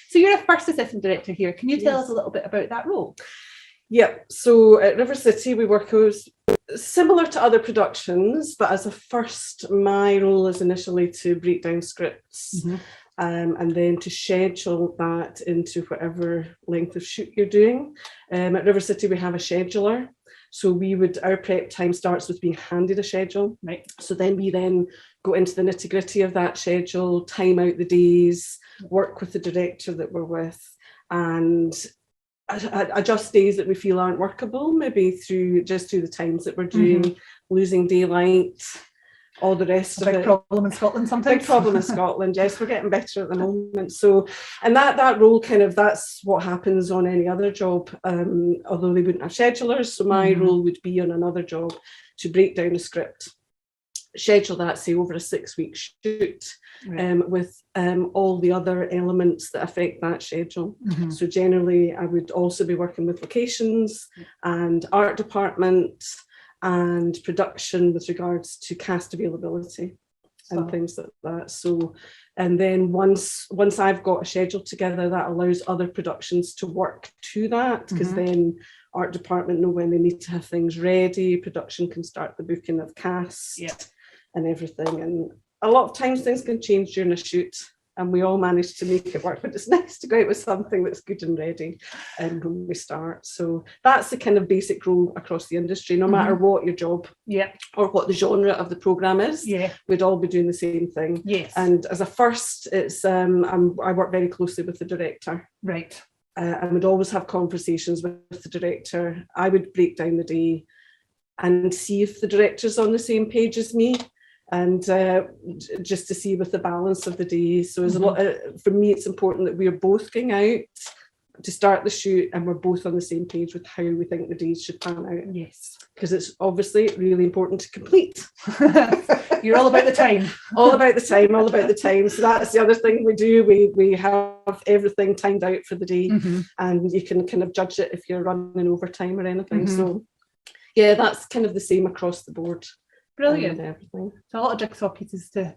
So you're a first assistant director here. Can you tell Yes. us a little bit about that role? Yep. So at River City, we work as similar to other productions, but as a first, my role is initially to break down scripts. And then to schedule that into whatever length of shoot you're doing. At River City, we have a scheduler. So our prep time starts with being handed a schedule. Right. So then we go into the nitty gritty of that schedule, time out the days, work with the director that we're with, and adjust days that we feel aren't workable, maybe through the times that we're doing, losing daylight, all the rest of it. Big problem in Scotland sometimes. Big problem in Scotland, yes. We're getting better at the moment. So, and that role that's what happens on any other job, although they wouldn't have schedulers. So my role would be on another job to break down a script, schedule that, say, over a 6-week shoot, with all the other elements that affect that schedule. So generally, I would also be working with locations and art department and production with regards to cast availability and things like that. So, and then once I've got a schedule together, that allows other productions to work to that, because then art department know when they need to have things ready, production can start the booking of cast and everything. And a lot of times things can change during a shoot, and we all manage to make it work, but it's nice to go out with something that's good and ready when we start. So that's the kind of basic role across the industry, no matter what your job or what the genre of the programme is, we'd all be doing the same thing. Yes. And as a first, it's I work very closely with the director. Right. I would always have conversations with the director. I would break down the day and see if the director's on the same page as me, and just to see with the balance of the day. So there's a lot for me, it's important that we are both going out to start the shoot and we're both on the same page with how we think the days should pan out. Yes. Because it's obviously really important to complete. You're all about the time. all about the time. So that's the other thing we do. We have everything timed out for the day, and you can kind of judge it if you're running overtime or anything. So yeah, that's kind of the same across the board. Brilliant. Everything. So a lot of jigsaw pieces to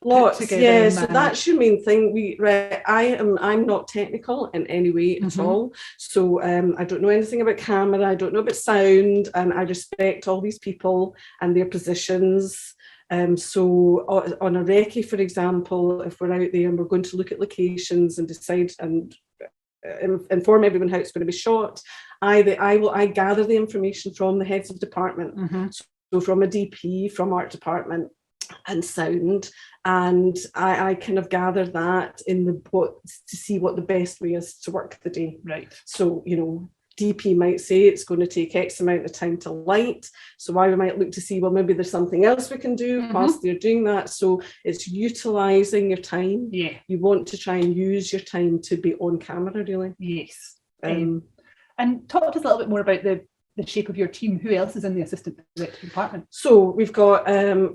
lots put together. Yeah, so that's your main thing. I'm not technical in any way at all. So I don't know anything about camera, I don't know about sound, and I respect all these people and their positions. So on a recce, for example, if we're out there and we're going to look at locations and decide and inform everyone how it's going to be shot, I gather the information from the heads of department. So from a DP, from art department and sound, and I kind of gather that to see what the best way is to work the day. Right. So, DP might say it's going to take X amount of time to light. So I might look to see, well, maybe there's something else we can do whilst they're doing that. So it's utilising your time. Yeah. You want to try and use your time to be on camera, really. Yes. And talk to us a little bit more about the shape of your team. Who else is in the assistant director department? So we've got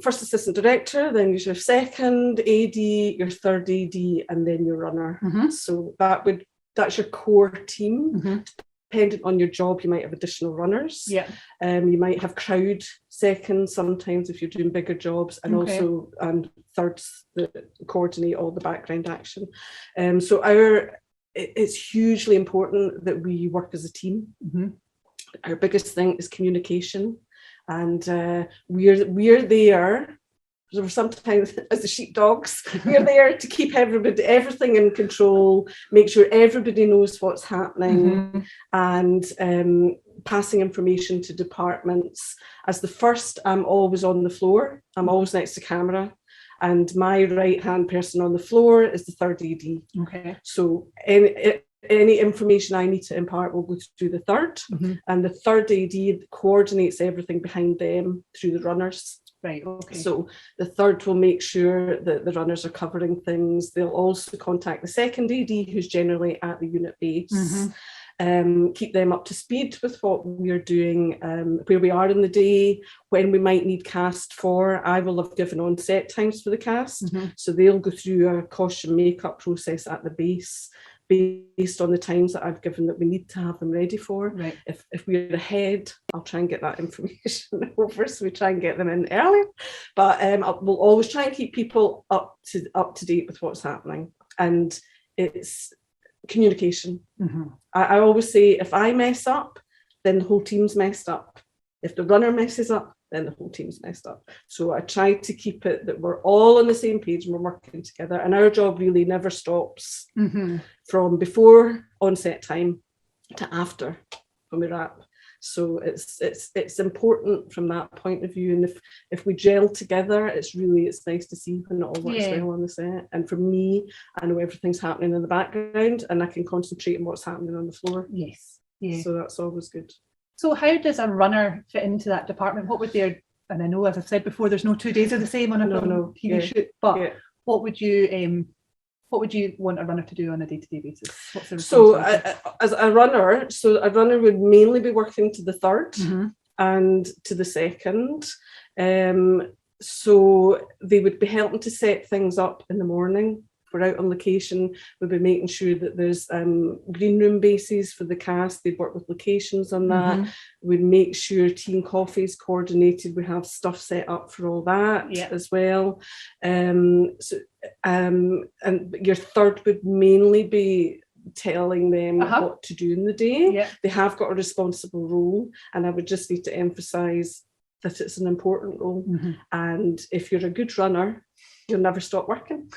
first assistant director, then your second AD, your third AD, and then your runner. So that's your core team. Depending on your job, you might have additional runners. Yeah. You might have crowd seconds sometimes if you're doing bigger jobs, and also thirds that coordinate all the background action. So it's hugely important that we work as a team. Our biggest thing is communication, and we're there. So sometimes as the sheepdogs, we're there to keep everything in control, make sure everybody knows what's happening, and passing information to departments. As the first, I'm always on the floor. I'm always next to camera. And my right-hand person on the floor is the third AD. Okay. So any information I need to impart will go through the third, and the third AD coordinates everything behind them through the runners. Right, okay. So the third will make sure that the runners are covering things. They'll also contact the second AD, who's generally at the unit base, keep them up to speed with what we're doing, where we are in the day, when we might need cast for. I will have given on set times for the cast, so they'll go through a costume makeup process at the base, based on the times that I've given that we need to have them ready for. Right. If we're ahead, I'll try and get that information over, so we try and get them in early. But we'll always try and keep people up to date with what's happening. And communication. Mm-hmm. I always say, if I mess up, then the whole team's messed up. If the runner messes up, then the whole team's messed up. So I try to keep it that we're all on the same page and we're working together. And our job really never stops from before onset time to after when we wrap. So it's important from that point of view. And if we gel together, it's nice to see when it all works well on the set. And for me, I know everything's happening in the background and I can concentrate on what's happening on the floor. Yes. Yeah. So that's always good. So how does a runner fit into that department? What would their, and I know, as I've said before, there's no 2 days are the same on a TV shoot, but what would you want a runner to do on a day-to-day basis? What's their responsibility? As a runner would mainly be working to the third and to the second. So they would be helping to set things up in the morning. If we're out on location, we'll be making sure that there's green room bases for the cast. They'd work with locations on that. We'd make sure team coffee is coordinated. We have stuff set up for all that as well. And your third would mainly be telling them what to do in the day. They have got a responsible role, and I would just need to emphasize that it's an important role. And if you're a good runner, you'll never stop working.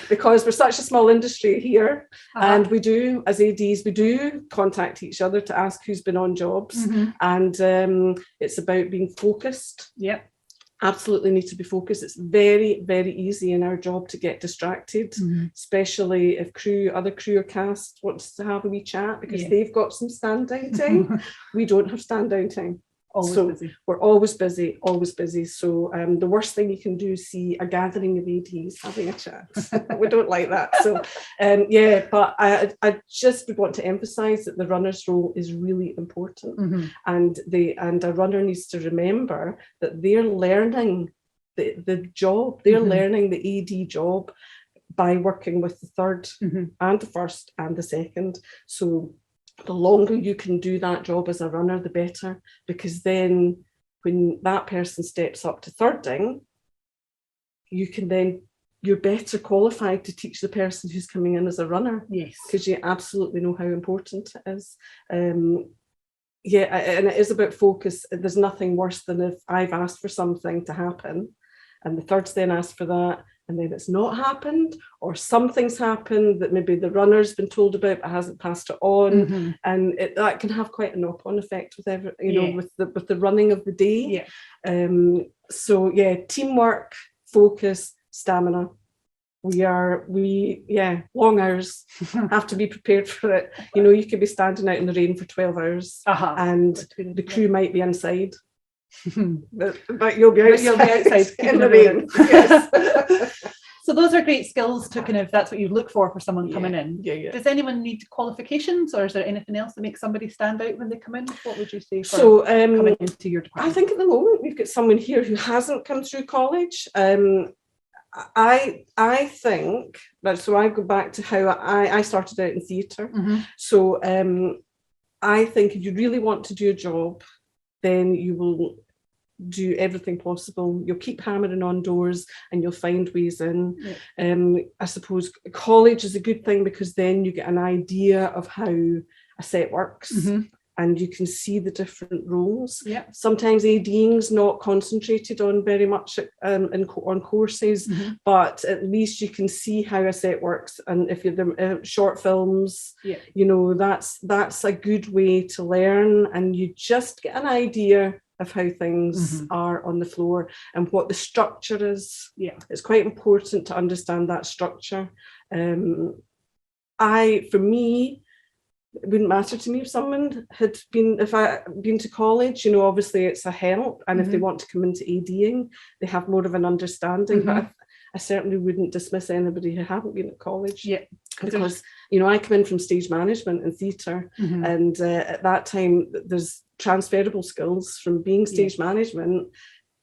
Because we're such a small industry here, and we do, as ADs, we do contact each other to ask who's been on jobs, and it's about being focused. Absolutely need to be focused. It's very, very easy in our job to get distracted, especially if other crew or cast wants to have a wee chat because they've got some stand down time. We don't have stand down time. Busy. We're always busy, always busy. So the worst thing you can do is see a gathering of ADs having a chat. We don't like that. So but I just would want to emphasize that the runner's role is really important, and a runner needs to remember that they're learning the job. They're learning the AD job by working with the third and the first and the second. So the longer you can do that job as a runner, the better, because then when that person steps up to thirding, you're better qualified to teach the person who's coming in as a runner. Because you absolutely know how important it is. And it is about focus. There's nothing worse than if I've asked for something to happen and the third's then asked for that, and then it's not happened, or something's happened that maybe the runner's been told about but hasn't passed it on, and that can have quite a knock-on effect with with the running of the day. Teamwork, focus, stamina. Long hours. Have to be prepared for it. You could be standing out in the rain for 12 hours and the crew might be inside. But you'll be outside in the rain. Yes. So those are great skills to that's what you look for someone coming in. Does anyone need qualifications, or is there anything else that makes somebody stand out when they come in? What would you say for coming into your department? I think at the moment we've got someone here who hasn't come through college. I think, so I go back to how I started out in theatre. So I think if you really want to do a job, then you will do everything possible. You'll keep hammering on doors and you'll find ways in. I suppose college is a good thing because then you get an idea of how a set works. And you can see the different roles. Sometimes ADing's not concentrated on very much on courses, but at least you can see how a set works. And if you're short films, that's a good way to learn, and you just get an idea of how things are on the floor and what the structure is. It's quite important to understand that structure. For me, it wouldn't matter to me if someone if I been to college, obviously it's a help. And if they want to come into ADing, they have more of an understanding. But I certainly wouldn't dismiss anybody who haven't been at college. Because, I come in from stage management and theatre. And at that time, there's transferable skills from being stage management.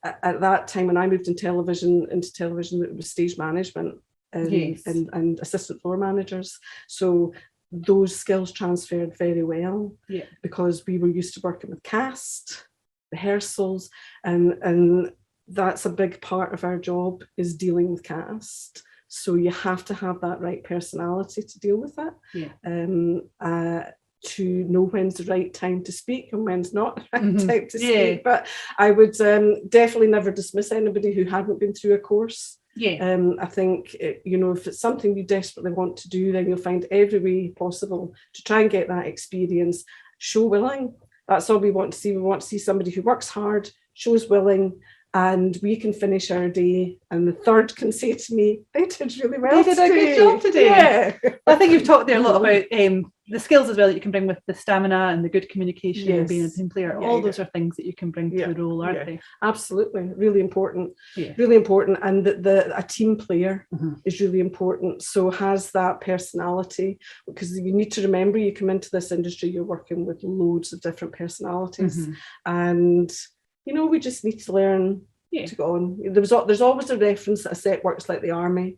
At that time, when I moved into television, it was stage management and assistant floor managers. So those skills transferred very well because we were used to working with cast, rehearsals, and that's a big part of our job, is dealing with cast. So you have to have that right personality to deal with that. To know when's the right time to speak and when's not the right time to speak. But I would definitely never dismiss anybody who hadn't been through a course. I think, if it's something you desperately want to do, then you'll find every way possible to try and get that experience. Show willing. That's all we want to see. We want to see somebody who works hard, shows willing, and we can finish our day and the third can say to me, they did really well today. They did a good job today. I think you've talked there a lot about the skills as well that you can bring with the stamina and the good communication and being a team player. All those are things that you can bring to the role, aren't they? Absolutely. Really important. Really important. And a team player is really important. So has that personality, because you need to remember you come into this industry, you're working with loads of different personalities. And we just need to learn to go on. There's always a reference that a set works like the army.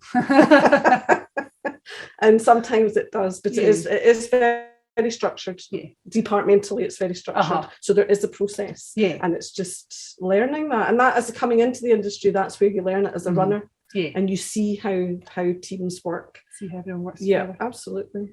And sometimes it does, but it is very structured. Departmentally, it's very structured. So there is a process. And it's just learning that. And that, as coming into the industry, that's where you learn it as a runner. And you see how teams work. See how everyone works together. Absolutely.